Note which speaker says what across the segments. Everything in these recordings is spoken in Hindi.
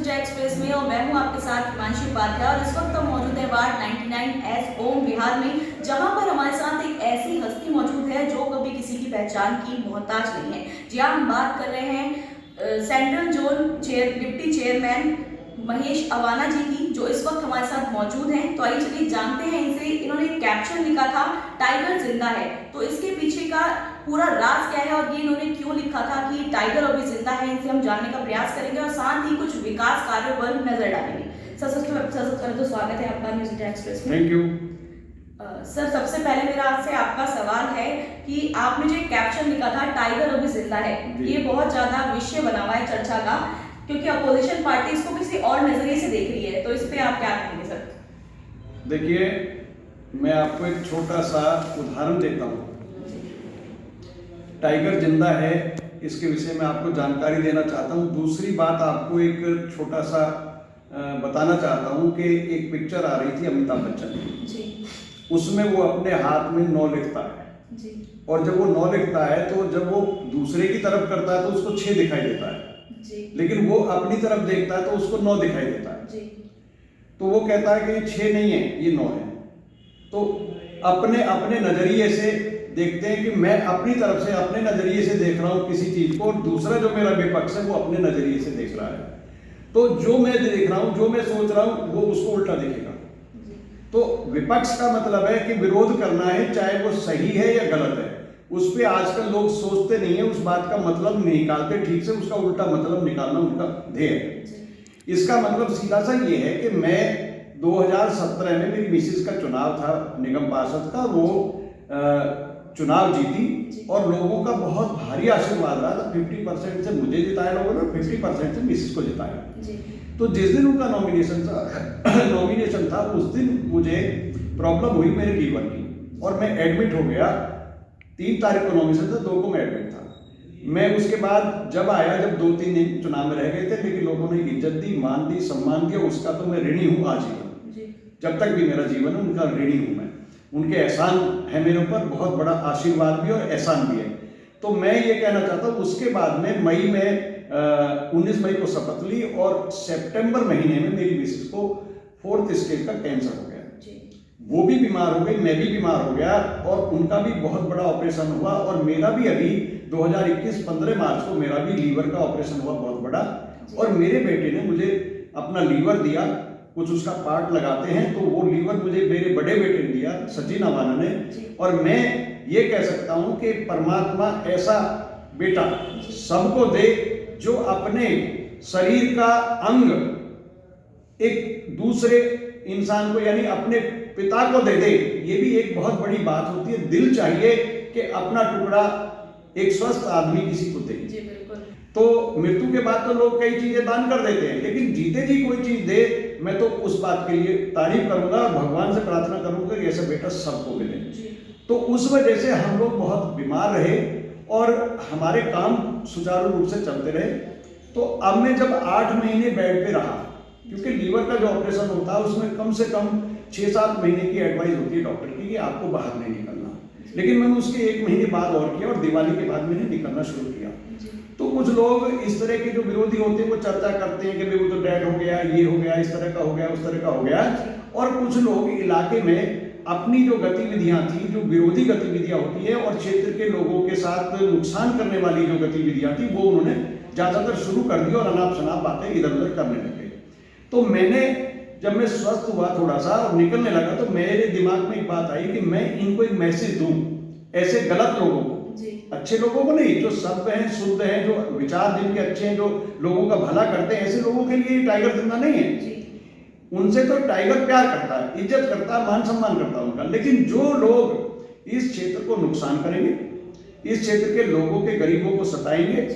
Speaker 1: इंडिया एक्सप्रेस में और मैं हूं आपके साथ हिमांशु उपाध्याय और इस वक्त हम मौजूद है वार्ड 99 ओम विहार में, जहां पर हमारे साथ एक ऐसी हस्ती मौजूद है जो कभी किसी की पहचान की मोहताज नहीं है। जी हाँ, हम बात कर रहे हैं central zone deputy chairman Mahesh Awana ji की, जो इस वक्त हमारे साथ मौजूद हैं। तो आइए चलिए जानते हैं इनसे। इन्होंने एक कैप्शन लिखा था, टाइगर जिंदा है। तो इसके पीछे का पूरा राज क्या है और ये इन्होंने क्यों लिखा था कि टाइगर अभी जिंदा है, इनसे हम जानने का प्रयास करेंगे और साथ ही कुछ विकास कार्यों पर नजर डालेंगे। सबसे पहले तो स्वागत है आपका न्यूज़ इंडिया एक्सप्रेस में।
Speaker 2: Thank you.
Speaker 1: सर, सबसे पहले मेरा आपसे आपका सवाल है कि आपने जो कैप्शन लिखा था टाइगर अभी जिंदा है, ये बहुत ज्यादा विषय बना हुआ है चर्चा का, क्योंकि अपोजिशन पार्टी इसको किसी और नजरिए से देख रही है। तो इस पे आप क्या कहेंगे सर?
Speaker 2: देखिए, मैं आपको एक छोटा सा उदाहरण देता हूँ। टाइगर जिंदा है, इसके विषय में आपको जानकारी देना चाहता हूँ। दूसरी बात आपको एक छोटा सा बताना चाहता हूँ कि एक पिक्चर आ रही थी अमिताभ बच्चन की, उसमें वो अपने हाथ में 9 लिखता है जी। और जब वो 9 लिखता है तो जब वो दूसरे की तरफ करता है तो उसको 6 दिखाई देता है जी। लेकिन वो अपनी तरफ देखता है तो उसको 9 दिखाई देता है जी। तो वो कहता है कि ये 6 नहीं है, ये 9 है। तो अपने अपने नजरिए से देखते हैं कि मैं अपनी तरफ से अपने नजरिए से देख रहा हूं किसी चीज को, और दूसरा जो मेरा विपक्ष है वो अपने नजरिए से देख रहा है। तो जो मैं देख रहा हूं, जो मैं सोच रहा हूं, वो उसको उल्टा दिखेगा। तो विपक्ष का मतलब है कि विरोध करना है, चाहे वो सही है या गलत है। उस पर आजकल लोग सोचते नहीं है, उस बात का मतलब नहीं निकालते ठीक से, उसका उल्टा मतलब निकालना उनका ध्येय है। इसका मतलब सीधा सा ये है कि मैं 2017 में मेरी मिसिस का चुनाव था निगम पार्षद का, वो चुनाव जीती और लोगों का बहुत भारी आशीर्वाद रहा था। 50% से मुझे जिताया लोगों ने, 50% से मिसिस को जिताया। तो जिस दिन उनका नॉमिनेशन था उस दिन मुझे प्रॉब्लम हुई मेरे लीवर की और मैं एडमिट हो गया। 3 तारीख को नॉमिनेशन था, 2 को मैं एडमिट था। मैं उसके बाद जब आया, जब 2-3 दिन चुनाव में रह गए थे, लेकिन लोगों ने इज्जत दी, मान दी, सम्मान दिया, उसका तो मैं ऋणी हूँ आजीवन। जब तक भी मेरा जीवन है उनका ऋणी हूँ मैं। उनके एहसान है मेरे ऊपर, बहुत बड़ा आशीर्वाद भी और एहसान भी है। तो मैं ये कहना चाहता हूँ, उसके बाद में मई में 19 मई को शपथ ली और सितंबर महीने में मेरी मिसेस को 4th स्टेज का कैंसर हो गया। वो भी बीमार हो गई, मैं भी बीमार हो गया और उनका भी बहुत बड़ा ऑपरेशन हुआ। और मेरा भी अभी 2021 15 मार्च को मेरा भी लीवर का ऑपरेशन हुआ बहुत बड़ा। और मेरे बेटे ने मुझे अपना लीवर दिया, कुछ उसका पार्ट लगाते हैं, तो वो लीवर मुझे मेरे बड़े बेटे ने दिया, सचिन अवाना ने। और मैं ये कह सकता हूं कि परमात्मा ऐसा बेटा सबको दे जो अपने शरीर का अंग एक दूसरे इंसान को, यानी अपने पिता को दे दे। ये भी एक बहुत बड़ी बात होती है। दिल चाहिए कि अपना टुकड़ा एक स्वस्थ आदमी किसी को दे। तो मृत्यु के बाद तो लोग कई चीजें दान कर देते हैं, लेकिन जीते जी कोई चीज दे, मैं तो उस बात के लिए तारीफ करूंगा और भगवान से प्रार्थना करूंगा कि ऐसा बेटा सबको मिले। तो उस वजह से हम लोग बहुत बीमार रहे और हमारे काम सुचारू रूप से चलते रहे। तो अब मैं जब 8 महीने बेड पे रहा, क्योंकि लीवर का जो ऑपरेशन होता है उसमें कम से कम 6-7 महीने की एडवाइस होती है डॉक्टर की कि आपको बाहर नहीं निकलना। लेकिन मैंने उसके 1 महीने बाद और किया और दिवाली के बाद मैंने निकलना शुरू किया। तो कुछ लोग इस तरह के जो विरोधी होते हैं वो चर्चा करते हैं कि वो तो डेड हो गया, ये हो गया, इस तरह का हो गया, उस तरह का हो गया। और कुछ लोग इलाके में अपनी जो गतिविधियां थी, जो विरोधी गतिविधियां होती है और क्षेत्र के लोगों के साथ नुकसान करने वाली जो गतिविधियां थी, वो उन्होंने ज्यादातर शुरू कर दी और अनाप शनाप बातें इधर उधर करने लगे। तो मैंने, जब मैं स्वस्थ हुआ थोड़ा सा और निकलने लगा, तो मेरे दिमाग में एक बात आई कि मैं इनको एक मैसेज दूं, ऐसे गलत लोगों को, अच्छे लोगों को नहीं, जो सभ्य हैं, शुद्ध हैं, जो विचार जिनके अच्छे हैं, जो लोगों का भला करते हैं, ऐसे लोगों के लिए टाइगर जिंदा नहीं है। उनसे तो टाइगर प्यार करता है, इज्जत करता है, मान सम्मान करता है उनका। लेकिन जो लोग इस क्षेत्र को नुकसान करेंगे, इस क्षेत्र के लोगों के गरीबों को सताएंगे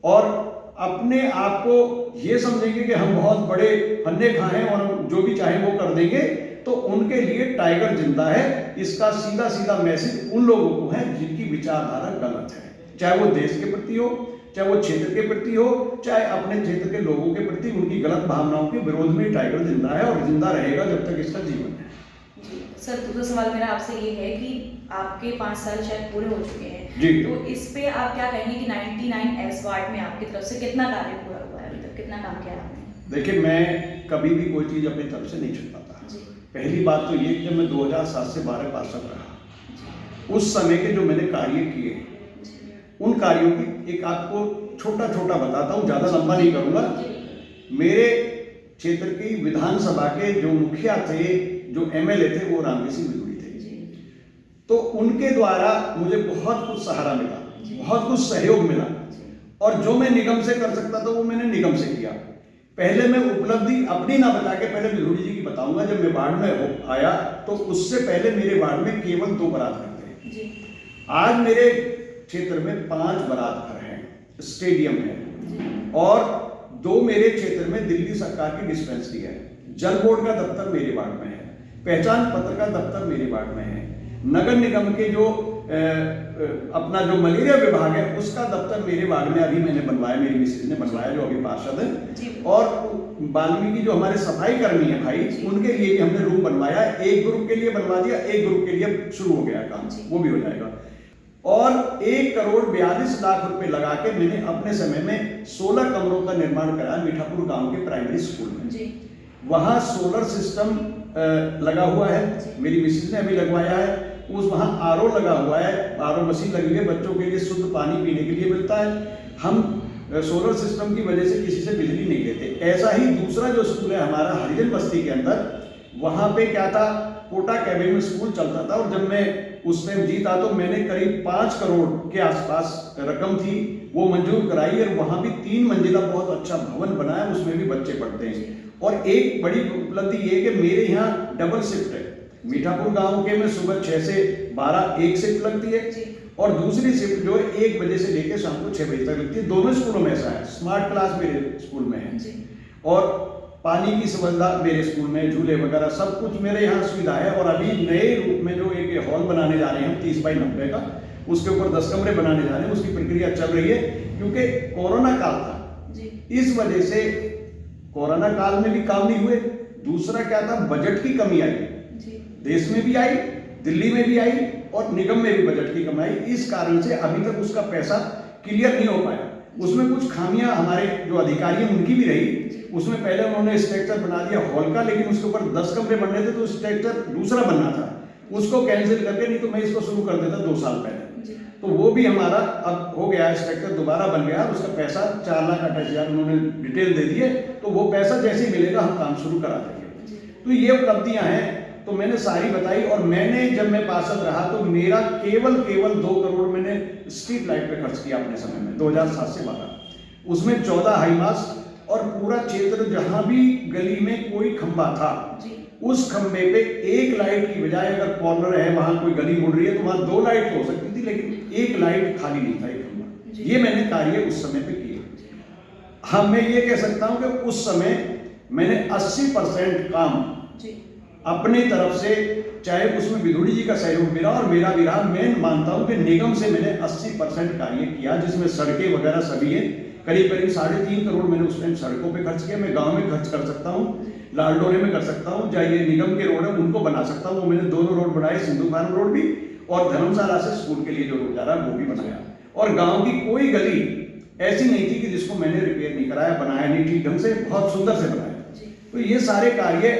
Speaker 2: और अपने आप को ये समझेंगे कि हम बहुत बड़े फन्ने खा हैं और हम जो भी चाहें वो कर देंगे, तो उनके लिए टाइगर जिंदा है। इसका सीधा सीधा मैसेज उन लोगों को है जिनकी विचारधारा गलत है, चाहे वो देश के प्रति हो, चाहे वो क्षेत्र के प्रति हो, चाहे अपने क्षेत्र के लोगों के प्रति। उनकी गलत भावनाओं के विरोध में टाइगर जिंदा है और जिंदा रहेगा जब तक इसका जीवन है।
Speaker 1: सर, दूसरा सवाल मेरा आपसे ये है कि आपके 5 साल शायद पूरे हो चुके हैं
Speaker 2: जी।
Speaker 1: तो इस पे आप क्या कहेंगे कि 99 वार्ड में आपकी तरफ से कितना कार्य पूरा हुआ है अभी तक, कितना काम किया है आपने?
Speaker 2: देखिए, मैं कभी भी कोई चीज़ अपनी तरफ से नहीं छुपाता। पहली बात तो ये कि जब मैं 2007 से 12 पार्षद रहा, उस समय के जो मैंने कार्य किए, उन कार्यों की एक आपको छोटा छोटा बताता हूँ, ज़्यादा लंबा नहीं करूँगा। मेरे क्षेत्र की विधानसभा के जो मुखिया थे, जो एमएलए थे, वो रामजी सिंह बिधूड़ी थे। तो उनके द्वारा मुझे बहुत कुछ सहारा मिला, बहुत कुछ सहयोग मिला, और जो मैं निगम से कर सकता था वो मैंने निगम से किया। पहले मैं उपलब्धि अपनी ना बता के पहले बिधूड़ी जी की बताऊंगा। जब मैं वार्ड में आया तो उससे पहले मेरे वार्ड में केवल 2 बारात घर थे। आज मेरे क्षेत्र में 5 बारात घर हैं, स्टेडियम है, और 2 मेरे क्षेत्र में दिल्ली सरकार की डिस्पेंसरी है, जल बोर्ड का दफ्तर मेरे वार्ड में है, पहचान पत्र का दफ्तर मेरे वार्ड में है, नगर निगम के जो अपना जो मलेरिया विभाग है उसका दफ्तर मेरे वार्ड में अभी मैंने बनवाया, मेरी मिसेज ने बनवाया जो अभी पार्षद है। और वाल्मीकि जो हमारे सफाई कर्मी है भाई, उनके लिए भी हमने रूम बनवाया, एक ग्रुप के लिए बनवा दिया, एक ग्रुप के लिए शुरू हो गया काम, वो भी हो जाएगा। और 1,42,00,000 रुपए लगा के मैंने अपने समय में 16 कमरों का निर्माण कराया मीठापुर गांव के प्राइमरी स्कूल में। वहां सोलर सिस्टम लगा हुआ है, मेरी मिसेज ने अभी लगवाया है। उस वहाँ आरओ लगा हुआ है, आरओ मशीन लगी है, बच्चों के लिए शुद्ध पानी पीने के लिए मिलता है। हम सोलर सिस्टम की वजह से किसी से बिजली नहीं लेते। ऐसा ही दूसरा जो स्कूल है हमारा हरिजन बस्ती के अंदर, वहाँ पे क्या था, कोटा कैबिन में स्कूल चलता था, और जब मैं उस टाइम जीता तो मैंने करीब 5 करोड़ के आसपास रकम थी वो मंजूर कराई, और वहाँ भी 3 मंजिला बहुत अच्छा भवन बनाया, उसमें भी बच्चे पढ़ते हैं। और एक बड़ी उपलब्धि ये कि मेरे यहाँ डबल शिफ्ट है। मीठापुर गांव के में सुबह 6 से 12 एक शिफ्ट लगती है, और दूसरी शिफ्ट जो है 1 बजे से लेकर शाम को 6 बजे तक लगती है। दोनों स्कूलों में ऐसा है। स्मार्ट क्लास मेरे स्कूल में है, और पानी की सुविधा मेरे स्कूल में, झूले वगैरह सब कुछ मेरे यहाँ सुविधा है। और अभी नए रूप में जो एक हॉल बनाने जा रहे हैं 30 बाई 90 का, उसके ऊपर 10 कमरे बनाने जा रहे हैं, उसकी प्रक्रिया चल रही है। क्योंकि कोरोना काल था, इस वजह से कोरोना काल में भी काम नहीं हुए। दूसरा क्या था, बजट की कमी आई, देश में भी आई, दिल्ली में भी आई, और निगम में भी बजट की कमी आई। इस कारण से अभी तक उसका पैसा क्लियर नहीं हो पाया। उसमें कुछ खामियां हमारे जो अधिकारी हैं उनकी भी रही। उसमें पहले उन्होंने स्ट्रक्चर बना दिया हॉल का, लेकिन उसके ऊपर 10 कमरे बनने थे तो स्ट्रक्चर दूसरा बनना था, उसको कैंसिल करके, नहीं तो मैं इसको शुरू कर देता 2 साल पहले। तो वो भी हमारा अब हो गया, स्ट्रक्चर दोबारा बन गया, उसका पैसा 4,28,000 उन्होंने डिटेल दे दिए। तो वो पैसा जैसे ही मिलेगा हम काम शुरू करा देंगे। तो ये उपलब्धियां हैं, तो मैंने सारी बताई। और मैंने जब मैं पार्षद रहा तो मेरा केवल 2 करोड़ मैंने स्ट्रीट लाइट पे खर्च किया अपने समय में 2007 से 12। उसमें 14 हाई मास्ट, और पूरा क्षेत्र जहां भी गली में कोई खंबा था उस खंबे पे 1 लाइट की बजाय, अगर कॉर्नर है वहां कोई गली मुड़ रही है तो वहां 2 लाइट हो सकती थी, लेकिन 1 लाइट खाली नहीं था, एक खंबा। ये मैंने कार्य उस समय पे किए। हाँ, मैं ये कह सकता हूं कि उस समय मैंने 80% काम अपने तरफ से, चाहे उसमें बिधूड़ी जी का सहयोग मिला और मेरा भी रहा। मैं मानता हूं कि निगम से मैंने 80% कार्य किया, जिसमें सड़कें वगैरह सभी है। करीब 3.5 करोड़ मैंने उस टाइम सड़कों पे खर्च किया। मैं गांव में खर्च कर सकता हूं, लालडोरे में कर सकता हूं, चाहे ये निगम के रोड है उनको बना सकता हूं। मैंने दोनों रोड बनाए, सिंधु फार्म रोड भी, और धर्मशाला से स्कूल के लिए जो रोड जा रहा है वो भी बनाया। और गाँव की कोई गली ऐसी नहीं थी कि जिसको मैंने रिपेयर नहीं कराया, बनाया नहीं ठीक ढंग से, बहुत सुंदर से बनाया। तो ये सारे कार्य,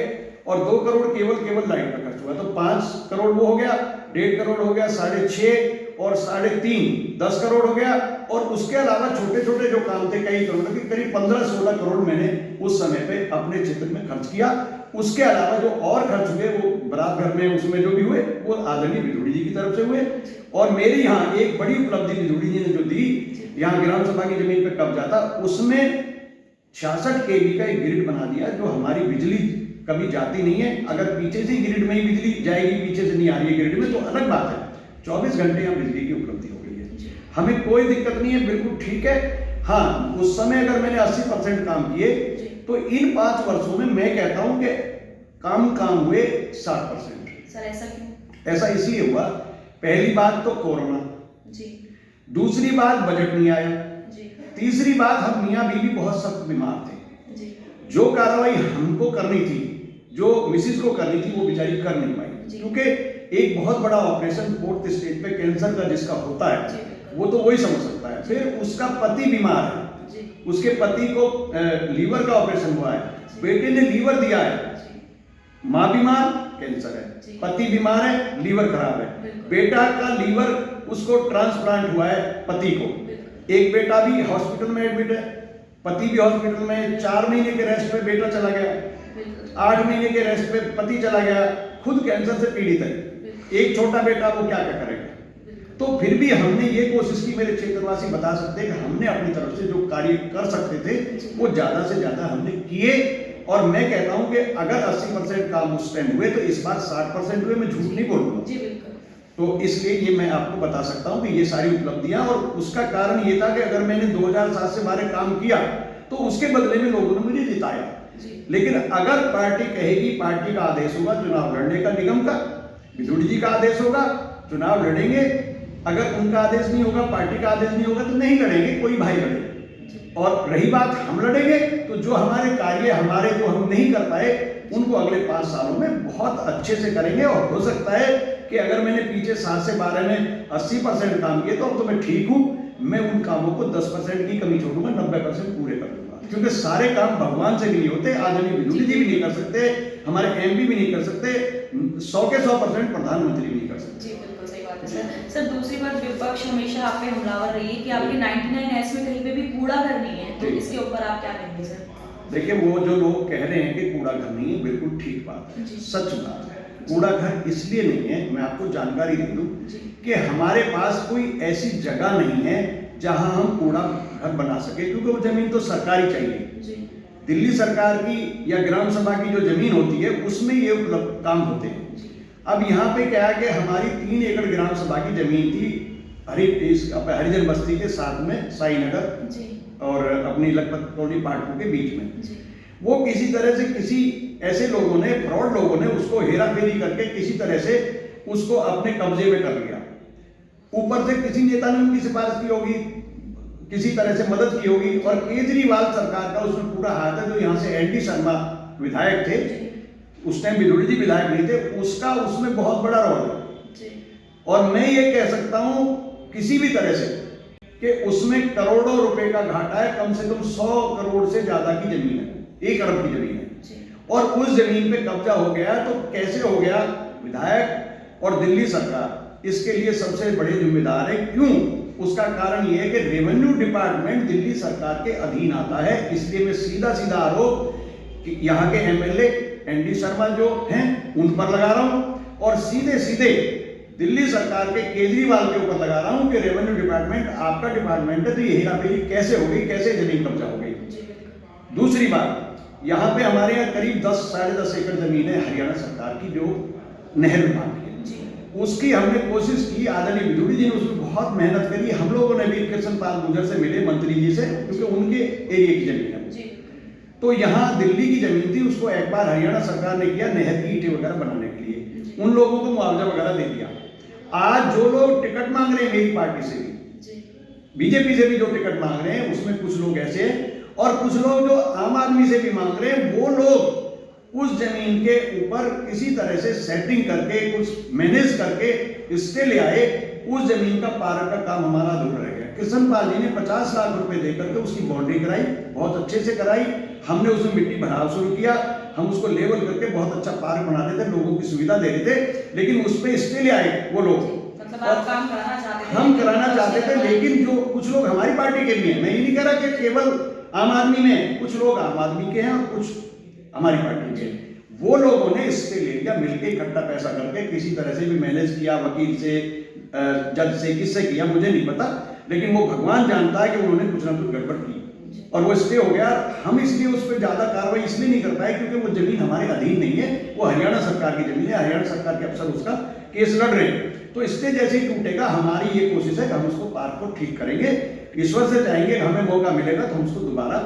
Speaker 2: और 2 करोड़ केवल लाइट पर खर्च हुआ, तो 5 करोड़ वो हो गया, 1.5 करोड़ हो गया, 6.5 और 3.5 10 करोड़ हो गया। और उसके अलावा छोटे छोटे जो काम थे कई करोड़ के, करीब 15-16 करोड़ मैंने उस समय पे अपने क्षेत्र में खर्च किया। उसके अलावा जो और खर्च हुए वो बारात घर में, उसमें जो भी हुए वो आदरणीय बिधूड़ी जी की तरफ से हुए। और मेरे यहाँ एक बड़ी उपलब्धि बिधूड़ी जी ने जो दी, यहाँ ग्राम सभा की जमीन पे कब्जा था, उसमें 66 kV का एक ग्रिड बना दिया, जो हमारी बिजली कभी जाती नहीं है। अगर पीछे से ग्रिड में ही बिजली जाएगी, पीछे से नहीं आ रही है ग्रिड में, तो अलग बात है। 24 घंटे यहाँ बिजली की उपलब्धि हो गई है, हमें कोई दिक्कत नहीं है, बिल्कुल ठीक है। हाँ, उस समय अगर मैंने 80% काम किए तो इन 5 वर्षों में मैं कहता हूं कि काम हुए 60%।
Speaker 1: सर ऐसा क्यों?
Speaker 2: ऐसा इसलिए हुआ, पहली बात तो कोरोना जी, दूसरी बात बजट नहीं आया जी, तीसरी बात हम मियाँ बीवी बहुत सख्त बीमार थे जी। जो कार्रवाई हमको करनी थी, जो मिसिस को करनी थी, वो बेचारी कर नहीं पाई, क्योंकि एक बहुत बड़ा ऑपरेशन 4th स्टेज पे कैंसर का जिसका होता है वो तो वही समझ सकता है। फिर उसका पति बीमार है,
Speaker 1: जी।
Speaker 2: उसके पति को लीवर का ऑपरेशन हुआ है, बेटे ने लीवर दिया है, माँ बीमार, कैंसर है, पति बीमार है, लीवर खराब है, बेटा का लीवर उसको ट्रांसप्लांट हुआ है पति को, एक बेटा भी हॉस्पिटल में एडमिट है, पति भी हॉस्पिटल में, 4 महीने के रेस्ट पे बेटा चला गया, 8 महीने के रेस्ट पे पति चला गया, खुद कैंसर से पीड़ित है, एक छोटा बेटा, वो क्या क्या करेगा। तो फिर भी हमने ये कोशिश की, मेरे क्षेत्रवासी बता सकते हैं कि हमने अपनी तरफ से जो कार्य कर सकते थे वो ज्यादा से ज्यादा हमने किए। और मैं कहता हूं कि अगर 80% काम उस टाइम हुए तो इस बार 60% हुए, मैं झूठ नहीं बोलूंगा। तो इसलिए ये मैं आपको बता सकता हूं कि ये सारी उपलब्धियां, और उसका कारण ये था कि अगर मैंने 2007 से हमारे काम किया तो उसके बदले में लोगों ने मुझे जिताया। लेकिन अगर पार्टी कहेगी, पार्टी का आदेश होगा चुनाव लड़ने का, निगम का, विदुड़ी जी का आदेश होगा, चुनाव लड़ेंगे। अगर उनका आदेश नहीं होगा, पार्टी का आदेश नहीं होगा तो नहीं लड़ेंगे, कोई भाई लड़ेगा। और रही बात हम लड़ेंगे, तो जो हमारे कार्य हमारे जो हम नहीं कर पाए उनको अगले 5 सालों में बहुत अच्छे से करेंगे। और हो सकता है कि अगर मैंने पीछे 7 से 12 में 80% काम किए तो अब तो मैं ठीक हूं, मैं उन कामों को 10% की कमी छोड़ूंगा, 90% पूरे कर दूंगा। क्योंकि सारे काम भगवान से भी नहीं होते, आदरणीय विदुड़ी जी भी नहीं कर सकते, हमारे एमपी भी नहीं कर सकते, 100 के 100% प्रधानमंत्री भी नहीं कर सकते।
Speaker 1: जी बिल्कुल सही बात है सर। दूसरी बात, विपक्ष हमेशा आप पे हमलावर रही है कि आपके 99S में कहीं पे भी कूड़ा घर नहीं है, तो इसके ऊपर आप क्या कहेंगे सर?
Speaker 2: देखिए, वो जो लोग कह रहे हैं कि कूड़ा घर नहीं है, बिल्कुल ठीक बात है, सच बात है। कूड़ा घर इसलिए नहीं है, मैं आपको जानकारी दे दूं कि हमारे पास कोई ऐसी जगह नहीं है जहां हम कूड़ा घर बना सके, क्योंकि वो जमीन तो सरकारी चाहिए। दिल्ली सरकार की या ग्राम सभा की जो जमीन होती है उसमें ये उपलब्ध काम होते हैं। अब यहाँ पे क्या है कि हमारी 3 एकड़ ग्राम सभा की जमीन थी हरिजन बस्ती के साथ में, साई नगर और अपनी लखपत कॉलोनी पाटपुर के बीच में। वो किसी तरह से, किसी ऐसे लोगों ने, फ्रॉड लोगों ने उसको हेरा फेरी करके किसी तरह से उसको अपने कब्जे में कर लिया। ऊपर से किसी नेता ने उनकी सिफारिश की होगी, किसी तरह से मदद की होगी, और केजरीवाल सरकार का उसमें पूरा हाथ है। जो यहाँ से एनडी शर्मा विधायक थे, उस टाइम विदुड़ी जी विधायक नहीं थे, उसका उसमें बहुत बड़ा रोल है। और मैं ये कह सकता हूं किसी भी तरह से कि उसमें करोड़ों रुपए का घाटा है, कम से कम 100 करोड़ से ज्यादा की जमीन है, 1 अरब की जमीन है, और उस जमीन पे कब्जा हो गया। तो कैसे हो गया? विधायक और दिल्ली सरकार इसके लिए सबसे बड़े जिम्मेदार है। क्यों? उसका कारण यह है कि रेवेन्यू डिपार्टमेंट दिल्ली सरकार के अधीन आता है। इसलिए मैं सीधा सीधा आरोप कि यहाँ के एमएलए एनडी शर्मा जो हैं उन पर लगा रहा हूं, और सीधे सीधे दिल्ली सरकार के केजरीवाल के ऊपर लगा रहा हूं कि रेवेन्यू डिपार्टमेंट आपका डिपार्टमेंट है, तो ये हेराफेरी कैसे हो गई, कैसे जमीन कब्जा हो गई। दूसरी बात, यहाँ पे हमारे यहाँ करीब 10-10.5 एकड़ जमीन है हरियाणा सरकार की, जो नहर विभाग की है। उसकी हमने कोशिश की, आदरणीय विदुड़ी जी ने उसमें बहुत मेहनत करी। हम लोगों ने भी कृष्णपाल गुर्जर से मिले, मंत्री जी से, क्योंकि उनके एरिया की जमीन है। तो यहाँ दिल्ली की जमीन थी, उसको एक बार हरियाणा सरकार ने किया नहर की ईंटें वगैरह बनाने के लिए, उन लोगों को मुआवजा वगैरह दे दिया। आज जो लोग टिकट मांग रहे हैं मेरी पार्टी से भी, बीजेपी से भी जो टिकट मांग रहे हैं, उसमें कुछ लोग ऐसे हैं, और कुछ लोग जो आम आदमी से भी मांग रहे हैं, वो लोग उस जमीन के ऊपर किसी तरह से सेटिंग करके, कुछ मैनेज करके स्टे ले आए। उस जमीन का पार्क का काम हमारा अधूरा रह गया। कृष्णपाल जी ने 50 लाख रुपए देकर के उसकी बाउंड्री कराई, बहुत अच्छे से कराई। हमने उसमें मिट्टी भराव शुरू किया, हम उसको लेवल करके बहुत अच्छा पार्क बना रहे थे, लोगों की सुविधा दे रहे थे, लेकिन उस पर स्टे ले आए वो लोग।
Speaker 1: मतलब आप काम कराना चाहते थे?
Speaker 2: हम कराना चाहते थे, लेकिन जो कुछ लोग हमारी पार्टी के भी हैं, मैं ये नहीं कह रहा कि केवल आम आदमी में, कुछ लोग आम आदमी के हैं और कुछ हमारी पार्टी के, वो लोगों ने स्टे ले लिया, मिलकर इकट्ठा पैसा करके किसी तरह से भी मैनेज किया, वकील से, जज से, किससे किया मुझे नहीं पता, लेकिन वो भगवान जानता है कि उन्होंने कुछ ना कुछ गड़बड़ की और वो स्टे हो गया। हम इसलिए उस पर ज्यादा कार्रवाई इसलिए नहीं कर पाए क्योंकि वो जमीन हमारे अधीन नहीं है, वो हरियाणा सरकार की जमीन है, हरियाणा सरकार के अफसर उसका केस लड़ रहे हैं। तो स्टे जैसे ही टूटेगा, हमारी ये कोशिश है कि हम उसको पार्क को ठीक करेंगे। ईश्वर से चाहेंगे, हमें मौका मिलेगा तो हम उसको दोबारा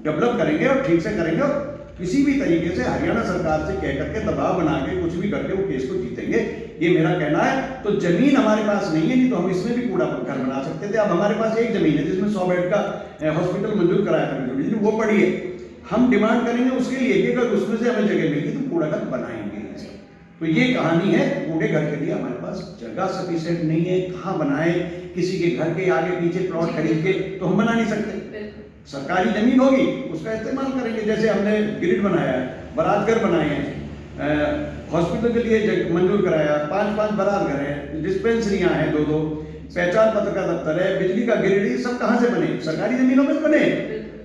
Speaker 2: डेवलप करेंगे और ठीक से करेंगे, और किसी भी तरीके से हरियाणा सरकार से कह करके दबाव बना के कुछ भी करके वो केस को जीतेंगे, ये मेरा कहना है। तो जमीन हमारे पास नहीं है, नहीं तो हम इसमें भी कूड़ा घर बना सकते थे। अब हमारे पास एक जमीन है जिसमें 100 बेड का हॉस्पिटल मंजूर कराया था, वो पड़ी है। हम डिमांड करेंगे उसके लिए कि अगर उसमें से हमें जगह मिलेगी तो कूड़ा घर बनाएंगे। तो ये कहानी है। पूरे घर के लिए हमारे पास जगह सफिशिएंट नहीं है, कहाँ बनाए, किसी के घर के आगे पीछे प्लॉट खरीद के तो हम बना नहीं सकते। सरकारी जमीन होगी उसका इस्तेमाल करेंगे, जैसे हमने ग्रिड बनाया है, बारात घर बनाए हैं, हॉस्पिटल के लिए मंजूर कराया, 5-5 बारात घर है, डिस्पेंसरियां हैं 2-2, पहचान पत्र का दफ्तर है, बिजली का ग्रिड, ये सब कहाँ से बने? सरकारी जमीनों में बने।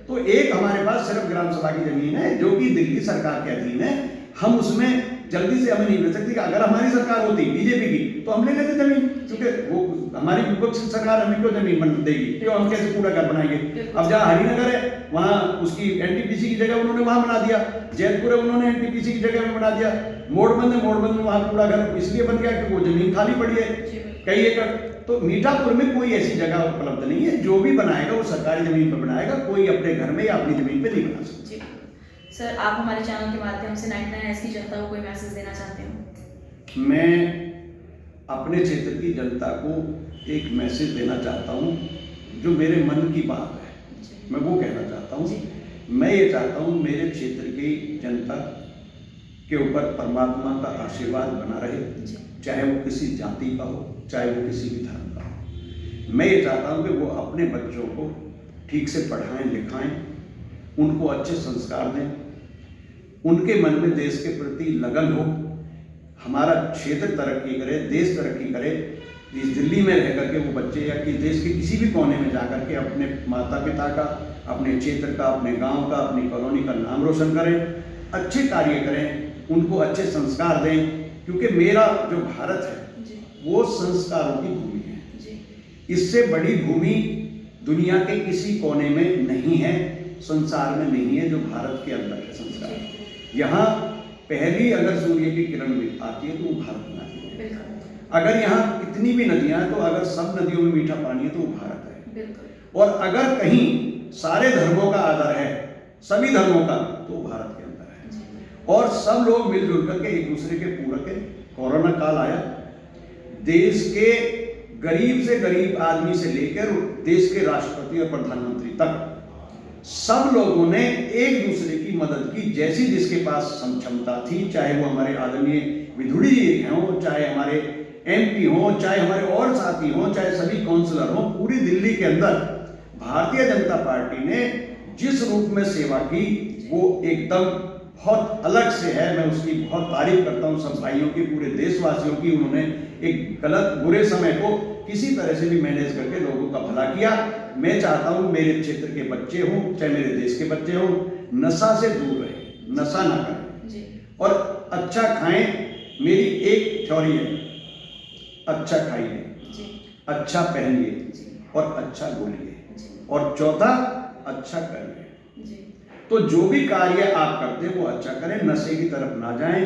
Speaker 2: तो एक हमारे पास सिर्फ ग्राम सभा की जमीन है जो कि दिल्ली सरकार के अधीन है। हम उसमें जल्दी से हमें नहीं मिल सकती कि अगर हमारी सरकार होती बीजेपी की तो हम ले लेते जमीन, क्योंकि वो हमारी विपक्षी सरकार हमें क्यों जमीन बन देगी, तो हम कैसे पूरा घर बनाएंगे? अब जहाँ हरिनगर है वहाँ उसकी एनटीपीसी की जगह उन्होंने वहाँ बना दिया, जैतपुर है उन्होंने एनटीपीसी की जगह में बना दिया, मोड़बंद है मोड़बंद में वहाँ पूरा घर इसलिए बन गया कि वो जमीन खाली पड़ी है कई एकड़। तो मीठापुर में कोई ऐसी जगह उपलब्ध नहीं है, जो भी बनाएगा वो सरकारी जमीन पर बनाएगा, कोई अपने घर में या अपनी जमीन पे नहीं बना सकता।
Speaker 1: सर, आप हमारे चैनल के माध्यम से 99 की जनता को कोई मैसेज देना चाहते हो?
Speaker 2: मैं अपने क्षेत्र की जनता को एक मैसेज देना चाहता हूँ जो मेरे मन की बात है, मैं वो कहना चाहता हूँ। मैं ये चाहता हूँ मेरे क्षेत्र की जनता के ऊपर परमात्मा का आशीर्वाद बना रहे, चाहे वो किसी जाति का हो, चाहे वो किसी भी धर्म का हो। मैं ये चाहता हूँ कि वो अपने बच्चों को ठीक से पढ़ाएं लिखाएं, उनको अच्छे संस्कार दें, उनके मन में देश के प्रति लगन हो, हमारा क्षेत्र तरक्की करे, देश तरक्की करे। इस दिल्ली में रह करके वो बच्चे या कि देश के किसी भी कोने में जाकर के अपने माता पिता का, अपने क्षेत्र का, अपने गांव का, अपनी कॉलोनी का नाम रोशन करें, अच्छे कार्य करें, उनको अच्छे संस्कार दें, क्योंकि मेरा जो भारत है वो संस्कारों की भूमि है। इससे बड़ी भूमि दुनिया के किसी कोने में नहीं है, संसार में नहीं है जो भारत के अंदर है संस्कार। यहाँ पहली अगर सूर्य की किरण आती है तो वो भारत में आती है। अगर यहाँ कितनी भी नदियां हैं तो अगर सब नदियों में मीठा पानी है तो वो भारत है। और अगर कहीं सारे धर्मों का आदर है, सभी धर्मों का, तो वो भारत के अंदर है। और सब लोग मिलजुल करके एक दूसरे के पूरक है। कोरोना काल आया, देश के गरीब से गरीब आदमी से लेकर देश के राष्ट्रपति और प्रधानमंत्री तक सब लोगों ने एक दूसरे की मदद की, जैसी जिसके पास क्षमता थी, चाहे वो हमारे आदरणीय विधुड़ी जी हों, चाहे हमारे एमपी हों, चाहे हमारे और साथी हों, चाहे सभी काउंसलर हों। पूरी दिल्ली के अंदर भारतीय जनता पार्टी ने जिस रूप में सेवा की वो एकदम बहुत अलग से है। मैं उसकी बहुत तारीफ करता हूँ सब भाइयों की, पूरे देशवासियों की। उन्होंने एक गलत बुरे समय को किसी तरह से भी मैनेज करके लोगों का भला किया। मैं चाहता हूँ मेरे क्षेत्र के बच्चे हों, चाहे मेरे देश के बच्चे हों, नशा से दूर रहे, नशा ना करें और अच्छा खाएं। मेरी एक थ्योरी है, अच्छा खाइए, अच्छा पहनिए और अच्छा बोलिए, और चौथा अच्छा करिए। तो जो भी कार्य आप करते हैं वो अच्छा करें, नशे की तरफ ना जाएं।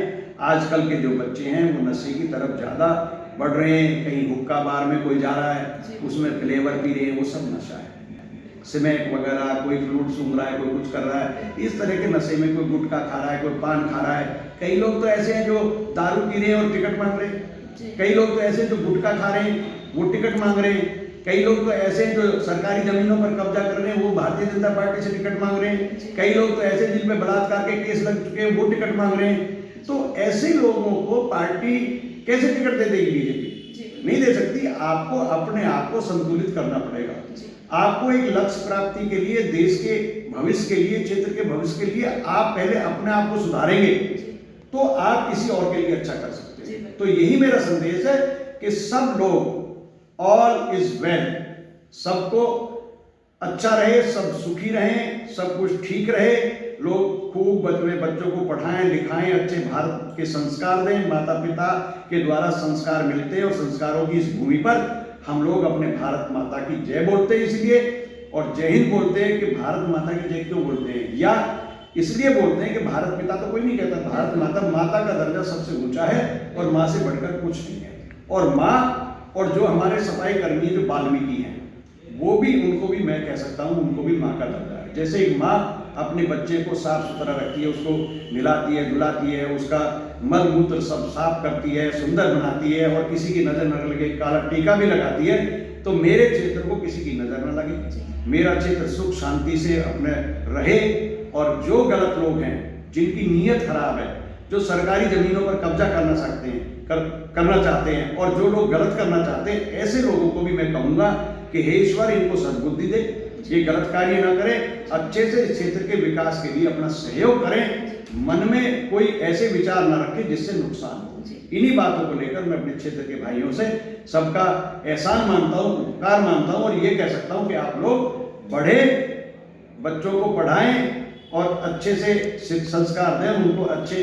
Speaker 2: आजकल के जो बच्चे हैं वो नशे की तरफ ज़्यादा बढ़ रहे हैं। कहीं हुक्का बार में कोई जा रहा है, उसमें फ्लेवर पी रहे हैं, वो सब नशा है। स्मैक वगैरह, कोई फ्रूट सूंघ रहा है, कोई कुछ कर रहा है, इस तरह के नशे में कोई गुटखा खा रहा है, कोई पान खा रहा है। कई लोग तो ऐसे हैं जो दारू पी रहे हैं और टिकट मांग रहे हैं। कई लोग तो ऐसे जो गुटखा खा रहे हैं वो टिकट मांग रहे हैं। कई लोग तो ऐसे हैं जो सरकारी जमीनों पर कब्जा कर रहे हैं, वो भारतीय जनता पार्टी से टिकट मांग रहे हैं। कई लोग तो ऐसे जिन पे बलात्कार के केस लग चुके हैं वो टिकट मांग रहे हैं। तो ऐसे लोगों को पार्टी कैसे टिकट दे देगी? बीजेपी नहीं दे सकती। आपको अपने आप को संतुलित करना पड़ेगा। आपको एक लक्ष्य प्राप्ति के लिए, देश के भविष्य के लिए, क्षेत्र के भविष्य के लिए आप पहले अपने आप को सुधारेंगे तो आप किसी और के लिए अच्छा कर सकते हैं। तो यही मेरा संदेश है कि सब लोग, ऑल इज वेल, सबको अच्छा रहे, सब सुखी रहें, सब कुछ ठीक रहे। लोग खूब अपने बच्चों को पढ़ाएं लिखाएं, अच्छे भारत के संस्कार दें। माता पिता के द्वारा संस्कार मिलते हैं और संस्कारों की इस भूमि पर हम लोग अपने भारत माता की जय बोलते हैं इसलिए, और जय हिंद बोलते हैं। कि भारत माता की जय क्यों बोलते हैं? या इसलिए बोलते हैं कि भारत पिता तो कोई नहीं कहता, भारत माता, माता का दर्जा सबसे ऊंचा है और माँ से बढ़कर कुछ नहीं है। और माँ, और जो हमारे सफाई कर्मी जो वाल्मीकि हैं, वो भी, उनको भी मैं कह सकता हूँ, उनको भी माँ का दर्जा है। जैसे एक माँ अपने बच्चे को साफ सुथरा रखती है, उसको नहलाती है, धुलाती है, उसका मल मूत्र सब साफ करती है, सुंदर बनाती है, और किसी की नजर न लगे, काला टीका भी लगाती है, तो मेरे क्षेत्र को किसी की नजर न लगे, मेरा क्षेत्र सुख शांति से अपने रहे। और जो गलत लोग हैं, जिनकी नीयत खराब है, जो सरकारी जमीनों पर कब्जा करना चाहते हैं और जो लोग गलत करना चाहते हैं, ऐसे लोगों को भी मैं कहूँगा कि हे ईश्वर इनको सद्बुद्धि दे, ये गलत कार्य ना करें, अच्छे से इस क्षेत्र के विकास के लिए अपना सहयोग करें, मन में कोई ऐसे विचार ना रखें जिससे नुकसान हो। इन्हीं बातों को लेकर मैं अपने क्षेत्र के भाइयों से सबका एहसान मानता हूँ, उपकार मानता हूँ और ये कह सकता हूँ कि आप लोग बढ़े, बच्चों को पढ़ाएं और अच्छे से संस्कार दें, उनको अच्छे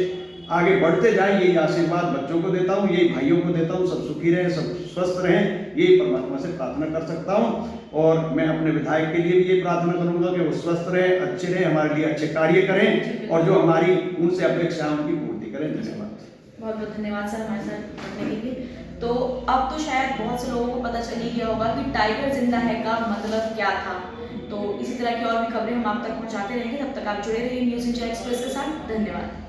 Speaker 2: आगे बढ़ते जाए, यही आशीर्वाद बच्चों को देता हूँ, यही भाइयों को देता हूँ। सब सुखी रहें, सब स्वस्थ रहें, यही परमात्मा से प्रार्थना कर सकता हूँ। और मैं अपने विधायक के लिए भी ये प्रार्थना करूंगा कि वो स्वस्थ रहे, अच्छे रहे, हमारे लिए अच्छे कार्य करें और जो हमारी उनसे अपेक्षाओं की पूर्ति करें। धन्यवाद।
Speaker 1: बहुत बहुत धन्यवाद सर हमारे साथ जुड़ने के लिए। तो अब तो शायद बहुत से लोगों को पता चल ही गया होगा कि टाइगर जिंदा है का मतलब क्या था। तो इसी तरह की और भी खबरें हम आप तक पहुंचाते रहेंगे। तब तक आप जुड़े रहिए न्यूज़ इंडिया एक्सप्रेस के साथ। धन्यवाद।